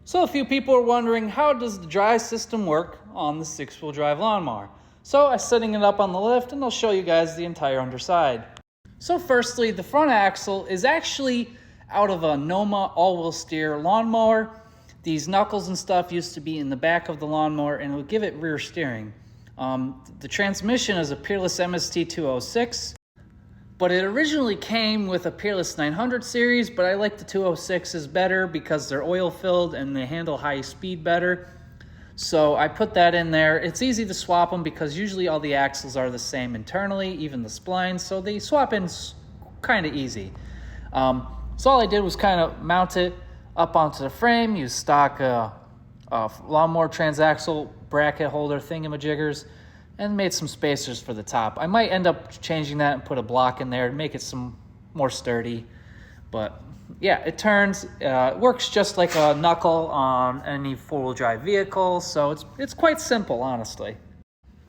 So a few people are wondering, how does the drive system work on the 6-wheel drive lawnmower? So I'm setting it up on the lift and I'll show you guys the entire underside. So firstly, the front axle is actually out of a Noma all-wheel steer lawnmower. These knuckles and stuff used to be in the back of the lawnmower and it would give it rear steering. The transmission is a Peerless MST 206. But it originally came with a Peerless 900 series, but I like the 206s better because they're oil filled and they handle high speed better. So I put that in there. It's easy to swap them because usually all the axles are the same internally, even the splines, so they swap in kind of easy. So all I did was kind of mount it up onto the frame, use stock lawnmower transaxle bracket holder thingamajiggers, and made some spacers for the top. I might end up changing that and put a block in there to make it some more sturdy. But yeah, it turns, it works just like a knuckle on any 4-wheel drive vehicle, so it's quite simple, honestly.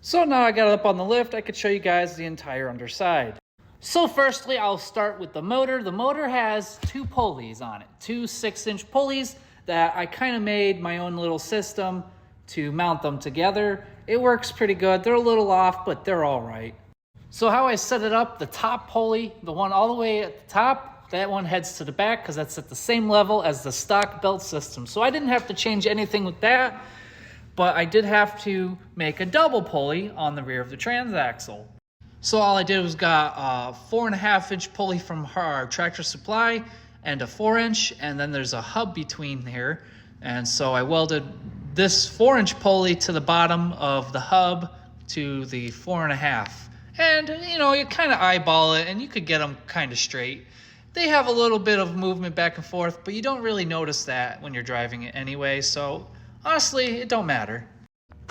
So now I got it up on the lift, I could show you guys the entire underside. So firstly, I'll start with the motor. The motor has 2 pulleys on it, 2 6-inch pulleys that I kind of made my own little system to mount them together. It works pretty good. They're a little off, but they're all right. So how I set it up, the top pulley, the one all the way at the top, that one heads to the back because that's at the same level as the stock belt system. So I didn't have to change anything with that, but I did have to make a double pulley on the rear of the transaxle. So all I did was got a 4.5-inch pulley from our Tractor Supply and a 4-inch, and then there's a hub between here. And so I welded this 4-inch pulley to the bottom of the hub to the 4.5. And, you know, you kind of eyeball it and you could get them kind of straight. They have a little bit of movement back and forth, but you don't really notice that when you're driving it anyway. So honestly, it don't matter.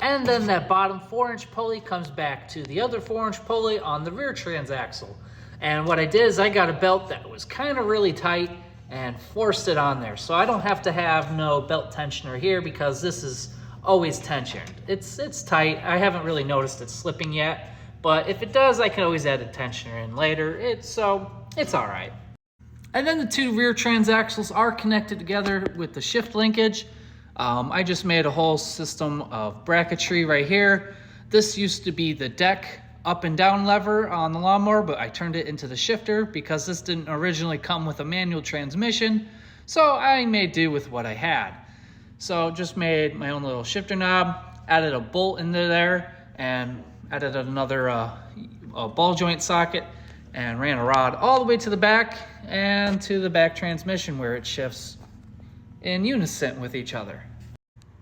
And then that bottom 4-inch pulley comes back to the other 4-inch pulley on the rear transaxle. And what I did is I got a belt that was kind of really tight and forced it on there. So I don't have to have no belt tensioner here because this is always tensioned. It's tight. I haven't really noticed it slipping yet, but if it does, I can always add a tensioner in later. It's all right. And then the 2 rear transaxles are connected together with the shift linkage. I just made a whole system of bracketry right here. This used to be the deck up and down lever on the lawnmower, but I turned it into the shifter because this didn't originally come with a manual transmission. So I made do with what I had. So just made my own little shifter knob, added a bolt into there, and added another a ball joint socket, and ran a rod all the way to the back and to the back transmission where it shifts in unison with each other.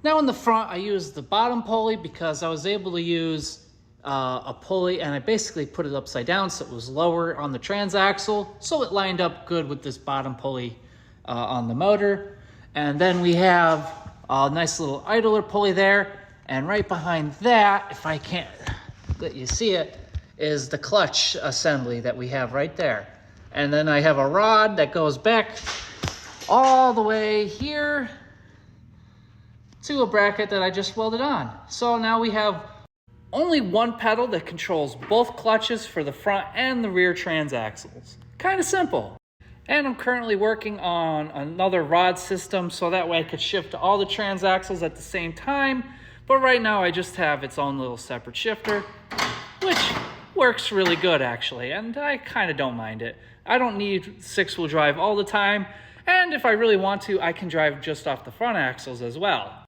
Now in the front, I used the bottom pulley because I was able to use a pulley, and I basically put it upside down so it was lower on the transaxle, so it lined up good with this bottom pulley on the motor. And then we have a nice little idler pulley there, and right behind that, if I can't let you see it, is the clutch assembly that we have right there. And then I have a rod that goes back all the way here to a bracket that I just welded on. So now we have only one pedal that controls both clutches for the front and the rear transaxles. Kind of simple. And I'm currently working on another rod system so that way I could shift all the transaxles at the same time. But right now I just have its own little separate shifter, which works really good actually, and I kind of don't mind it. I don't need 6-wheel drive all the time, and if I really want to, I can drive just off the front axles as well.